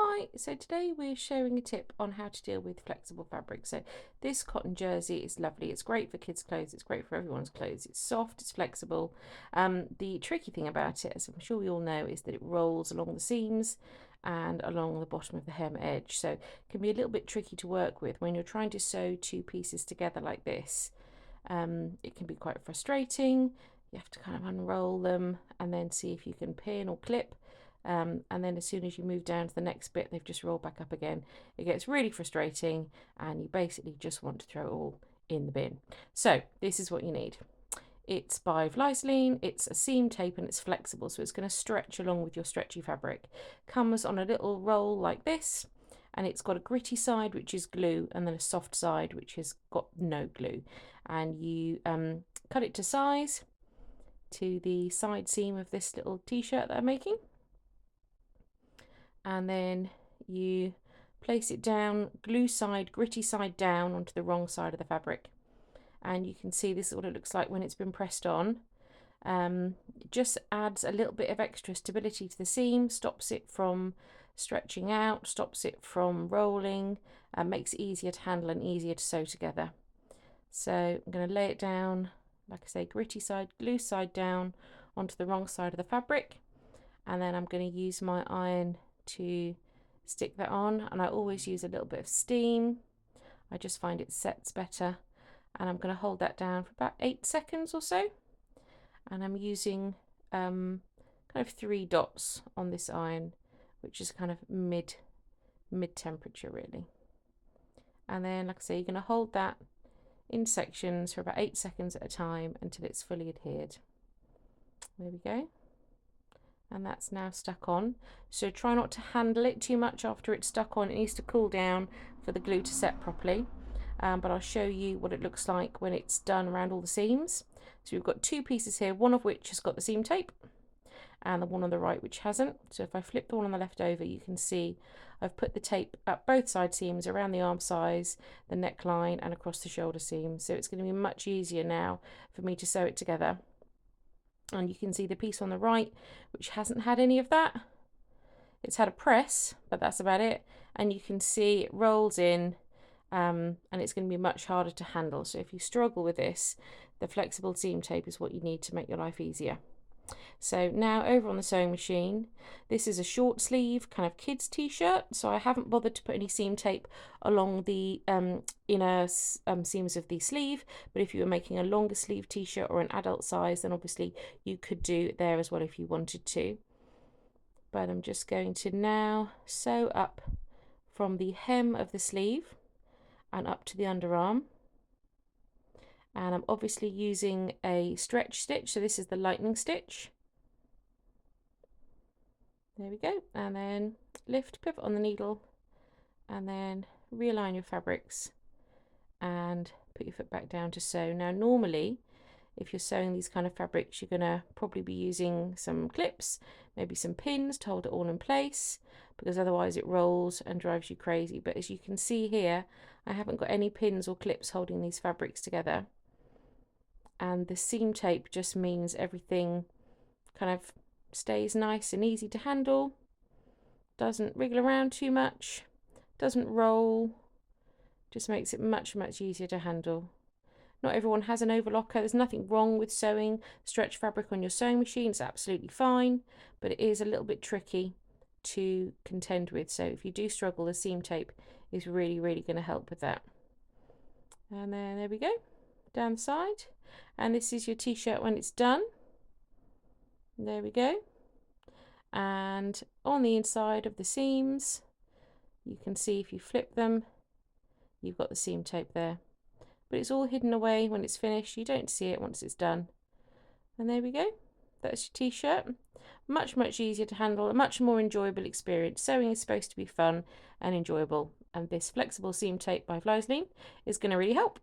Hi, so today we're sharing a tip on how to deal with flexible fabric. So this cotton jersey is lovely. It's great for kids' clothes. It's great for everyone's clothes. It's soft, it's flexible. The tricky thing about it, as I'm sure we all know, is that it rolls along the seams and along the bottom of the hem edge. So it can be a little bit tricky to work with when you're trying to sew two pieces together like this. It can be quite frustrating. You have to kind of unroll them and then see if you can pin or clip. And then as soon as you move down to the next bit, they've just rolled back up again. It gets really frustrating and you basically just want to throw it all in the bin. So this is what you need. It's by Vlieseline, it's a seam tape and it's flexible, so it's going to stretch along with your stretchy fabric. Comes on a little roll like this, and it's got a gritty side which is glue and then a soft side which has got no glue. And you cut it to size to the side seam of this little t-shirt that I'm making. And then you place it down, glue side, gritty side down onto the wrong side of the fabric. And you can see this is what it looks like when it's been pressed on. It just adds a little bit of extra stability to the seam, stops it from stretching out, stops it from rolling, and makes it easier to handle and easier to sew together. So I'm going to lay it down, like I say, gritty side, glue side down onto the wrong side of the fabric. And then I'm going to use my iron to stick that on, and I always use a little bit of steam. I just find it sets better, and I'm going to hold that down for about 8 seconds or so, and I'm using kind of 3 dots on this iron, which is kind of mid temperature really. And then, like I say, you're going to hold that in sections for about 8 seconds at a time until it's fully adhered. There we go. And that's now stuck on. So try not to handle it too much after it's stuck on. It needs to cool down for the glue to set properly. But I'll show you what it looks like when it's done around all the seams. So we've got 2 pieces here, one of which has got the seam tape and the one on the right which hasn't. So if I flip the one on the left over, you can see I've put the tape up both side seams, around the arm size, the neckline and across the shoulder seam. So it's going to be much easier now for me to sew it together. And you can see the piece on the right which hasn't had any of that. It's had a press, but that's about it. And you can see it rolls in, and it's going to be much harder to handle. So if you struggle with this, the flexible seam tape is what you need to make your life easier. So now over on the sewing machine, this is a short sleeve kind of kids t-shirt, so I haven't bothered to put any seam tape along the inner seams of the sleeve, but if you were making a longer sleeve t-shirt or an adult size, then obviously you could do it there as well if you wanted to. But I'm just going to now sew up from the hem of the sleeve and up to the underarm. And I'm obviously using a stretch stitch, so this is the lightning stitch. There we go, and then lift, pivot on the needle, and then realign your fabrics and put your foot back down to sew. Now normally, if you're sewing these kind of fabrics, you're going to probably be using some clips, maybe some pins to hold it all in place, because otherwise it rolls and drives you crazy. But as you can see here, I haven't got any pins or clips holding these fabrics together. And the seam tape just means everything kind of stays nice and easy to handle, doesn't wriggle around too much, doesn't roll, just makes it much easier to handle. Not everyone has an overlocker. There's nothing wrong with sewing stretch fabric on your sewing machine. It's absolutely fine, but it is a little bit tricky to contend with. So if you do struggle, the seam tape is really going to help with that. And then there we go, down the side. And this is your t-shirt when it's done. There we go. And on the inside of the seams, you can see if you flip them, you've got the seam tape there. But it's all hidden away when it's finished. You don't see it once it's done. And there we go. That's your t-shirt. Much easier to handle, a much more enjoyable experience. Sewing is supposed to be fun and enjoyable. And this flexible seam tape by Vlieseline is going to really help.